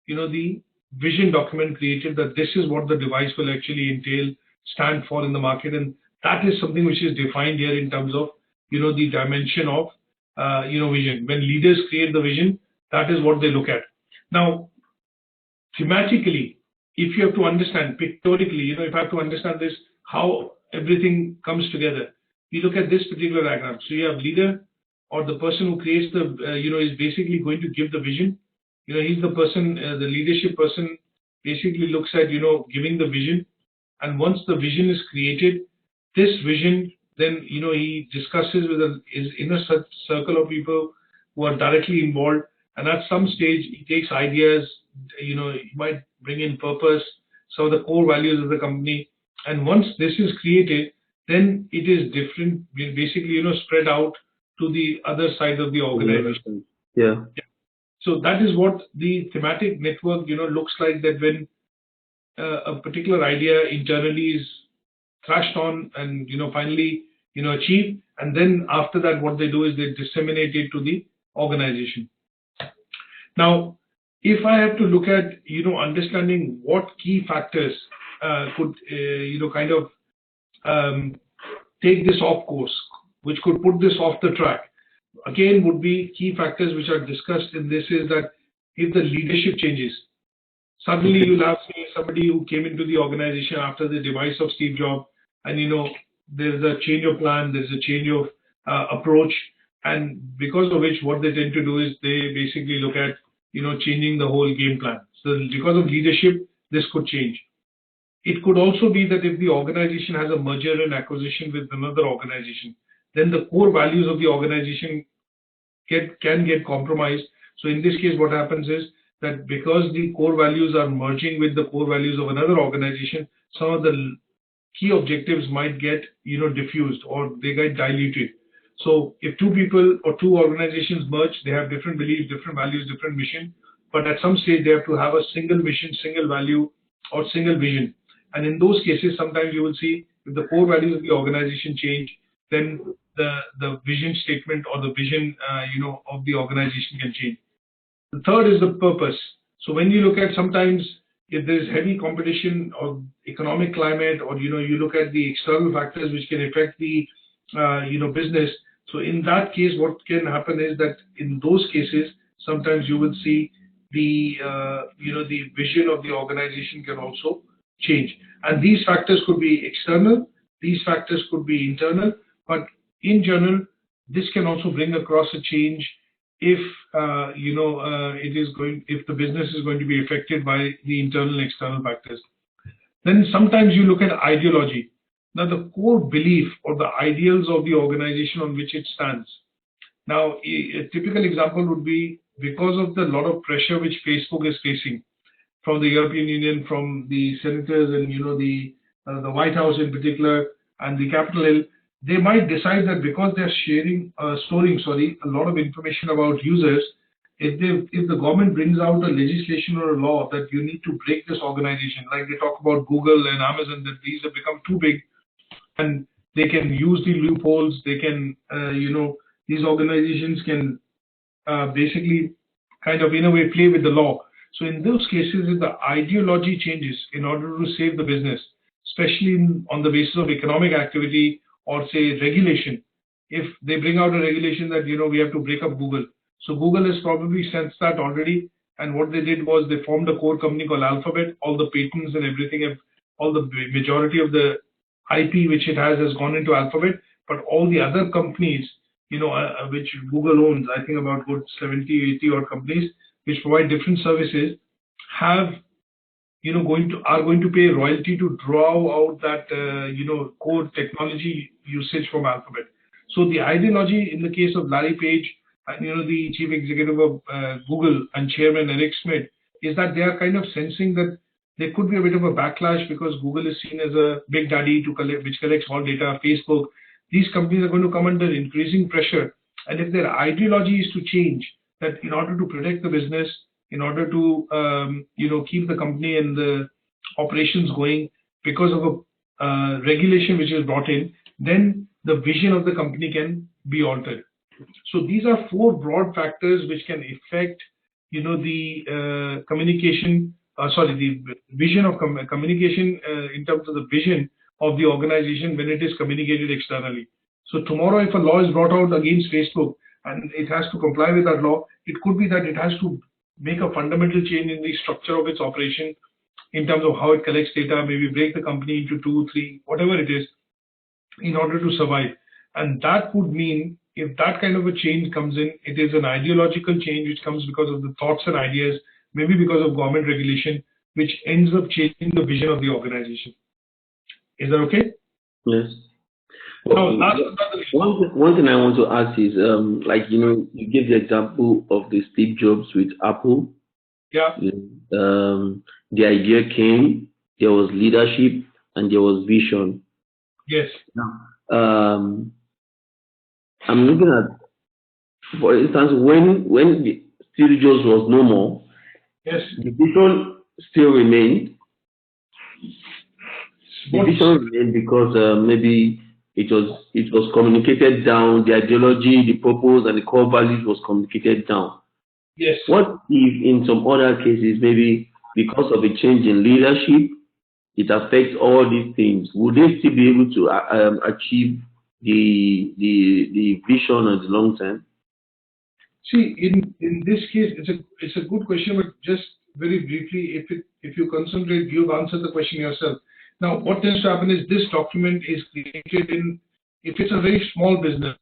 the vision document created that this is what the device will actually entail, stand for in the market. And that is something which is defined here in terms of, the dimension of vision. When leaders create the vision, that is what they look at. Now, thematically, if you have to understand pictorially, if I have to understand this, how everything comes together, we look at this particular diagram. So you have leader, or the person who creates the, is basically going to give the vision. He's the person, the leadership person basically looks at, giving the vision. And once the vision is created, this vision, then, he discusses with his inner circle of people who are directly involved. And at some stage, he takes ideas, he might bring in purpose, some of the core values of the company. And once this is created, then it is different, basically, spread out to the other side of the organization. Yeah. So that is what the thematic network, looks like, that when a particular idea internally is thrashed on and, finally, achieved. And then after that, what they do is they disseminate it to the organization. Now, if I have to look at, understanding what key factors could, kind of take this off course, which could put this off the track, again, would be key factors which are discussed in this is that if the leadership changes, suddenly you'll have somebody who came into the organization after the demise of Steve Jobs, and, there's a change of plan, there's a change of approach, and because of which what they tend to do is they basically look at, changing the whole game plan. So because of leadership, this could change. It could also be that if the organization has a merger and acquisition with another organization, then the core values of the organization can get compromised. So in this case, what happens is that because the core values are merging with the core values of another organization, some of the key objectives might get, diffused, or they get diluted. So if two people or two organizations merge, they have different beliefs, different values, different mission, but at some stage they have to have a single mission, single value, or single vision. And in those cases, sometimes you will see if the core values of the organization change, then the vision statement or the vision, of the organization can change. The third is the purpose. So when you look at sometimes if there is heavy competition or economic climate, or, you look at the external factors which can affect the, business. So in that case, what can happen is that in those cases, sometimes you will see the, the vision of the organization can also change. And these factors could be external, these factors could be internal, but in general, this can also bring across a change if, if the business is going to be affected by the internal and external factors. Then sometimes you look at ideology. Now, the core belief or the ideals of the organization on which it stands. Now, a typical example would be because of the lot of pressure which Facebook is facing from the European Union, from the senators and, the White House in particular, and the Capitol Hill, they might decide that because they're storing a lot of information about users, if the government brings out a legislation or a law that you need to break this organization, like they talk about Google and Amazon, that these have become too big and they can use the loopholes, they can, these organizations can basically kind of in a way play with the law. So in those cases, if the ideology changes in order to save the business, especially on the basis of economic activity or say regulation, if they bring out a regulation that, we have to break up Google. So Google has probably sensed that already. And what they did was they formed a core company called Alphabet. All the patents and everything, all the majority of the IP which it has gone into Alphabet. But all the other companies, which Google owns, I think about good 70, 80 odd companies, which provide different services, have, are going to pay royalty to draw out that, core technology usage from Alphabet. So the ideology in the case of Larry Page, and, the chief executive of Google and chairman Eric Schmidt, is that they are kind of sensing that there could be a bit of a backlash because Google is seen as a big daddy which collects all data, Facebook. These companies are going to come under increasing pressure. And if their ideology is to change, that in order to protect the business, in order to, keep the company and the operations going because of a regulation which is brought in, then the vision of the company can be altered. So these are four broad factors which can affect, the communication, the vision of communication in terms of the vision of the organization when it is communicated externally. So tomorrow, if a law is brought out against Facebook, and it has to comply with that law. It could be that it has to make a fundamental change in the structure of its operation in terms of how it collects data, maybe break the company into 2, 3, whatever it is, in order to survive. And that would mean if that kind of a change comes in, it is an ideological change which comes because of the thoughts and ideas, maybe because of government regulation, which ends up changing the vision of the organization. Is that okay? Yes. Now, one thing I want to ask is, you gave the example of the Steve Jobs with Apple. Yeah. The idea came, there was leadership, and there was vision. Yes. Now, I'm looking at, for instance, when Steve Jobs was no more, yes, the vision still remained. The vision remained because maybe it was communicated down, the ideology, the purpose, and the core values was communicated down. Yes. What if in some other cases, maybe because of a change in leadership, it affects all these things? Would they still be able to achieve the vision in the long term? See, in this case, it's a good question, but just very briefly, if you concentrate, you've answered the question yourself. Now, what tends to happen is this document is created if it's a very small business,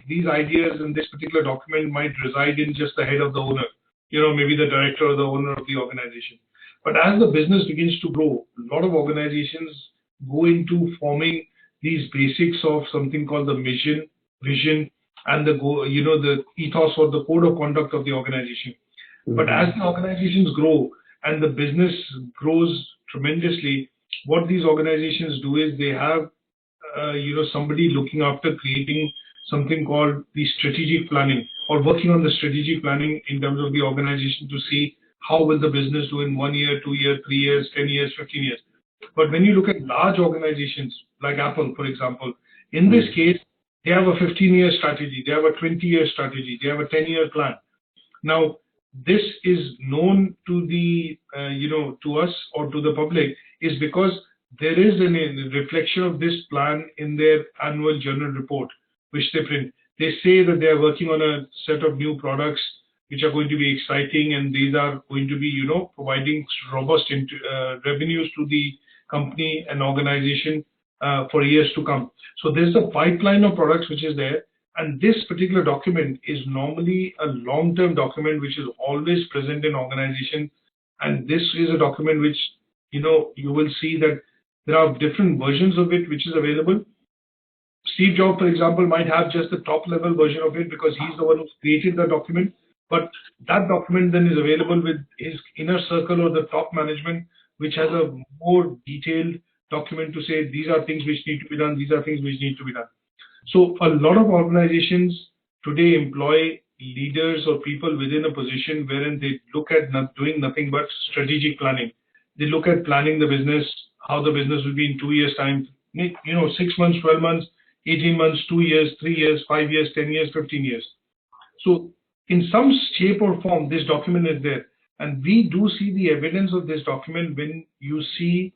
these ideas in this particular document might reside in just the head of the owner, maybe the director or the owner of the organization. But as the business begins to grow, a lot of organizations go into forming these basics of something called the mission, vision, and the ethos or the code of conduct of the organization. Mm-hmm. But as the organizations grow and the business grows tremendously, what these organizations do is they have somebody looking after creating something called the strategic planning, or working on the strategic planning in terms of the organization to see how will the business do in 1 year, 2 years, 3 years, 10 years, 15 years. But when you look at large organizations like Apple, for example, in this case, they have a 15-year strategy, they have a 20-year strategy, they have a 10-year plan. Now, this is known to the, to us or to the public is because there is a reflection of this plan in their annual journal report, which they print. They say that they are working on a set of new products which are going to be exciting, and these are going to be, providing robust revenues to the company and organization for years to come. So there's a pipeline of products which is there, and this particular document is normally a long-term document which is always present in organization. And this is a document which, you will see that there are different versions of it which is available. Steve Jobs, for example, might have just the top level version of it because he's the one who's created the document. But that document then is available with his inner circle or the top management, which has a more detailed document to say these are things which need to be done, these are things which need to be done. So a lot of organizations today employ leaders or people within a position wherein they look at doing nothing but strategic planning. They look at planning the business, how the business will be in 2 years' time, 6 months, 12 months, 18 months, 2 years, 3 years, 5 years, 10 years, 15 years. So in some shape or form, this document is there. And we do see the evidence of this document when you see,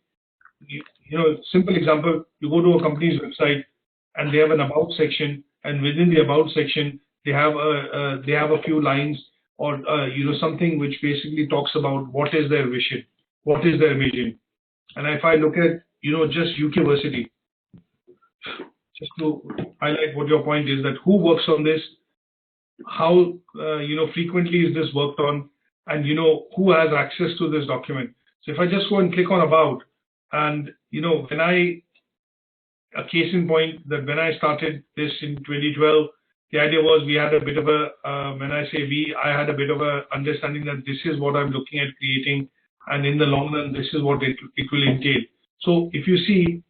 simple example, you go to a company's website and they have an about section, and within the about section, they have a few lines or, something which basically talks about what is their vision, what is their vision. And if I look at, just UK Versity, just to highlight what your point is, that who works on this, how, frequently is this worked on, and, who has access to this document. So if I just go and click on about, and, a case in point that when I started this in 2012, the idea was we had a bit of a, when I say we, I had a bit of a understanding that this is what I'm looking at creating, and in the long run, this is what it will entail. So if you see,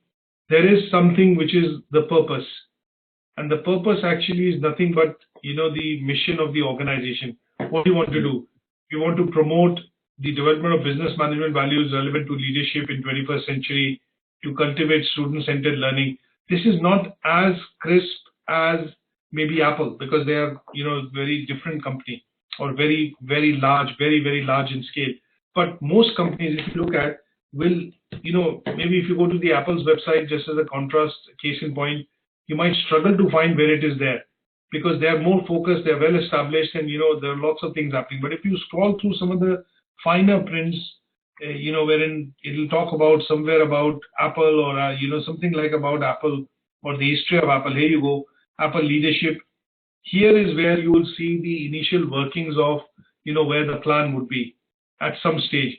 there is something which is the purpose, and the purpose actually is nothing but, the mission of the organization. What do you want to do? You want to promote the development of business management values relevant to leadership in 21st century, to cultivate student-centered learning. This is not as crisp as maybe Apple, because they are, very different company, or very, very large, very, very large in scale. But most companies, if you look at, will, maybe if you go to the Apple's website, just as a contrast case in point, you might struggle to find where it is there. because they are more focused, they're well established, and there are lots of things happening. But if you scroll through some of the finer prints, wherein it'll talk about somewhere about Apple, or something like about Apple or the history of Apple. Here you go, Apple leadership. Here is where you will see the initial workings of where the plan would be at some stage.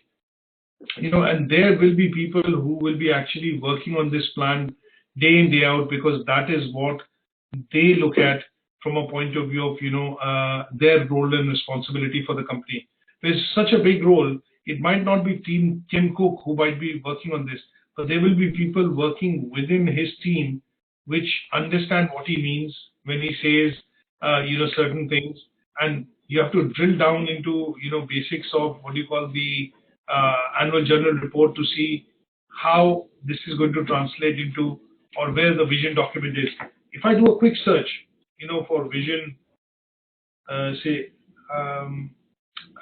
And there will be people who will be actually working on this plan day in, day out, because that is what they look at from a point of view of their role and responsibility for the company. There's such a big role. It might not be Tim Cook who might be working on this, but there will be people working within his team which understand what he means when he says certain things. And you have to drill down into basics of what you call the annual journal report to see how this is going to translate into, or where the vision document is. If I do a quick search for vision, say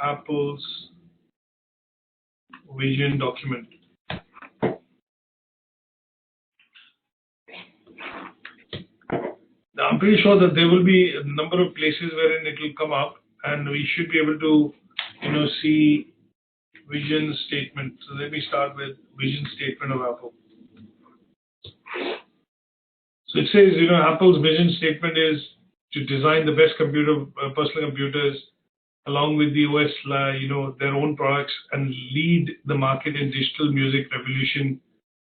Apple's vision document, I'm pretty sure that there will be a number of places wherein it will come up, and we should be able to see vision statement. So let me start with vision statement of Apple. So it says, Apple's vision statement is to design the best personal computers, along with the OS, their own products, and lead the market in digital music revolution.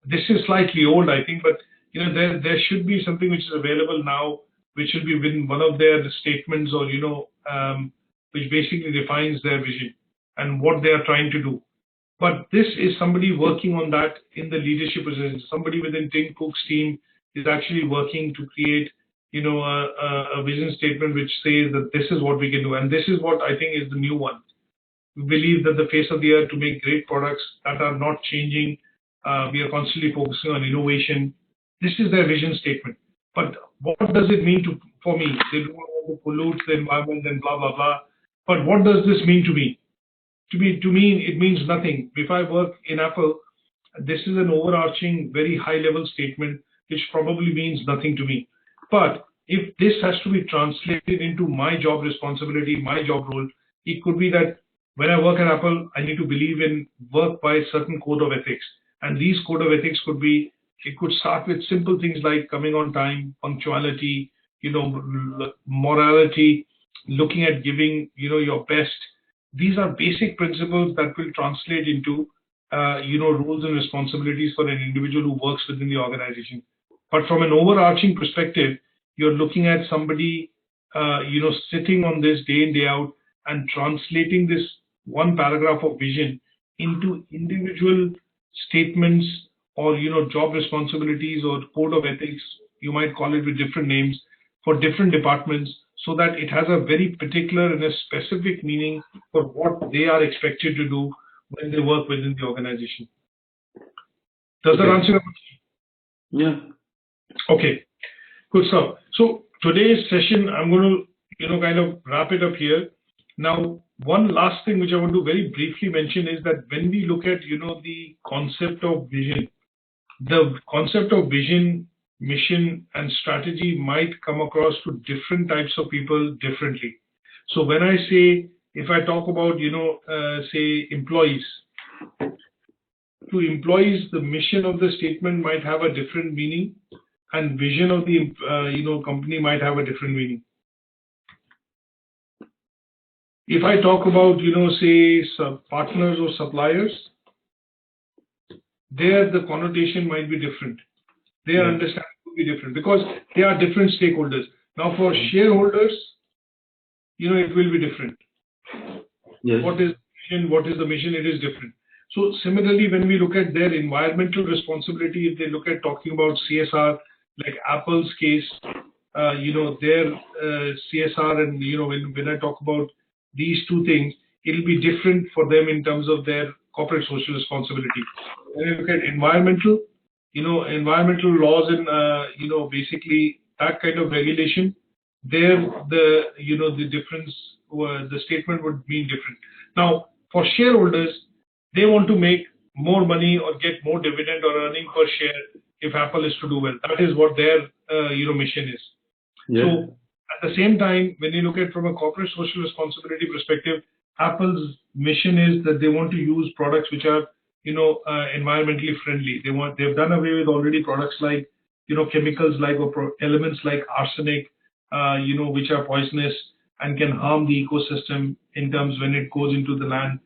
This is slightly old, I think, but there should be something which is available now, which will be within one of their statements, or which basically defines their vision and what they are trying to do. But this is somebody working on that in the leadership position. Somebody within Tim Cook's team is actually working to create a vision statement which says that this is what we can do, and this is what I think is the new one. We believe that the face of the earth to make great products that are not changing. We are constantly focusing on innovation. This is their vision statement. But what does it mean for me? They don't want to pollute the environment and blah, blah, blah. But what does this mean to me? To me, it means nothing. If I work in Apple, this is an overarching, very high-level statement, which probably means nothing to me. But if this has to be translated into my job responsibility, my job role, it could be that when I work at Apple, I need to believe in work by a certain code of ethics. And these code of ethics could be, it could start with simple things like coming on time, punctuality, morality, looking at giving, your best. These are basic principles that will translate into, roles and responsibilities for an individual who works within the organization. But from an overarching perspective, you're looking at somebody, sitting on this day in, day out, and translating this one paragraph of vision into individual statements, or, job responsibilities or code of ethics, you might call it with different names, for different departments, so that it has a very particular and a specific meaning for what they are expected to do when they work within the organization. Does that answer your question? Yeah. Okay, good stuff. So today's session, I'm going to, kind of wrap it up here. Now, one last thing which I want to very briefly mention is that when we look at, the concept of vision, the concept of vision, mission, and strategy might come across to different types of people differently. So when I say, if I talk about, say employees, to employees, the mission of the statement might have a different meaning, and vision of the, company might have a different meaning. If I talk about, say partners or suppliers, there the connotation might be different. Their understanding will be different because they are different stakeholders. Now for shareholders, it will be different. Yes. What is vision? What is the mission? It is different. So similarly, when we look at their environmental responsibility, if they look at talking about CSR, like Apple's case, their CSR, and when I talk about these two things, it'll be different for them in terms of their corporate social responsibility. When you look at environmental laws and basically that kind of regulation, there the difference, the statement would mean different. Now for shareholders, they want to make more money or get more dividend or earning per share if Apple is to do well. That is what their mission is. Yeah. So At the same time, when you look at from a corporate social responsibility perspective, Apple's mission is that they want to use products which are, environmentally friendly. They've done away with already products like, chemicals like or elements like arsenic, which are poisonous and can harm the ecosystem in terms when it goes into the land.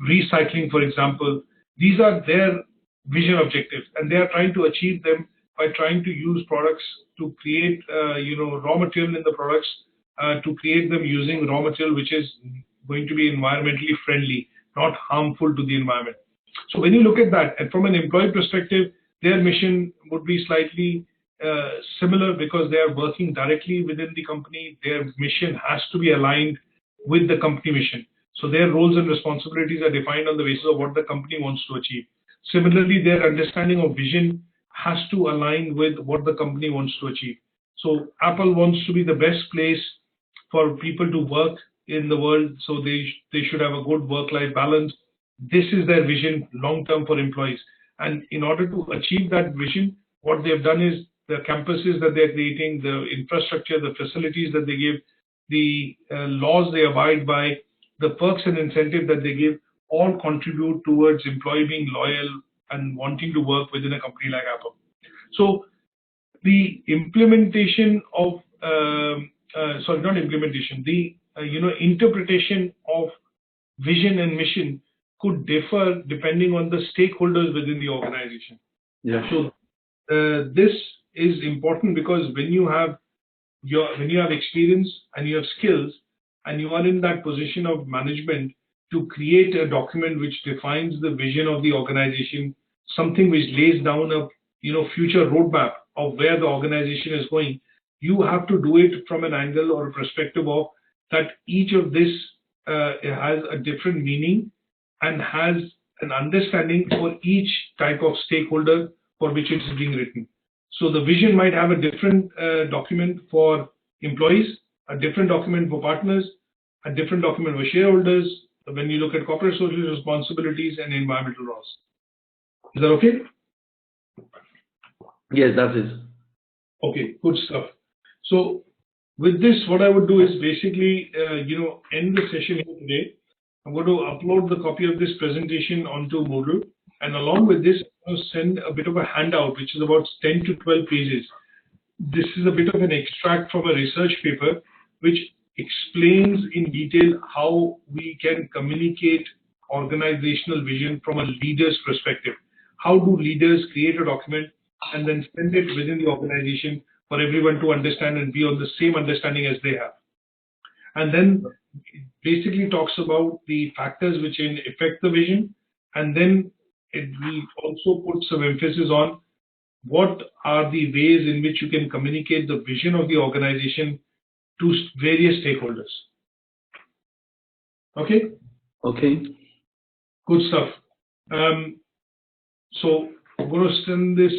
Recycling, for example, these are their vision objectives, and they are trying to achieve them by trying to use products to create, raw material in the products, to create them using raw material which is going to be environmentally friendly, not harmful to the environment. So when you look at that, and from an employee perspective, their mission would be slightly similar because they are working directly within the company. Their mission has to be aligned with the company mission. So their roles and responsibilities are defined on the basis of what the company wants to achieve. Similarly, their understanding of vision has to align with what the company wants to achieve. So Apple wants to be the best place for people to work in the world, so they should have a good work-life balance. This is their vision long-term for employees. And in order to achieve that vision, what they've done is the campuses that they're creating, the infrastructure, the facilities that they give, the laws they abide by, the perks and incentive that they give, all contribute towards employee being loyal and wanting to work within a company like Apple. So the implementation of, not implementation, the interpretation of vision and mission could differ depending on the stakeholders within the organization. Yeah. So this is important because when you have experience and you have skills and you are in that position of management to create a document which defines the vision of the organization, something which lays down a future roadmap of where the organization is going, you have to do it from an angle or a perspective of that each of this has a different meaning and has an understanding for each type of stakeholder for which it is being written. So the vision might have a different document for employees, a different document for partners, a different document for shareholders, when you look at corporate social responsibilities and environmental laws. Is that okay? Yes, that is. Okay, good stuff. So with this, what I would do is basically, end the session here today. I'm going to upload the copy of this presentation onto Moodle, and along with this, I'm going to send a bit of a handout, which is about 10 to 12 pages. This is a bit of an extract from a research paper, which explains in detail how we can communicate organizational vision from a leader's perspective. How do leaders create a document and then send it within the organization for everyone to understand and be on the same understanding as they have? And then it basically talks about the factors which affect the vision, and then it will also put some emphasis on what are the ways in which you can communicate the vision of the organization to various stakeholders. Okay? Okay. Good stuff. So I'm going to send this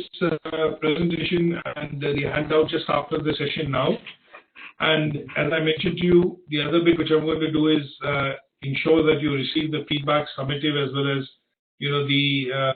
presentation and the handout just after the session now. And as I mentioned to you, the other bit which I'm going to do is ensure that you receive the feedback summative as well as the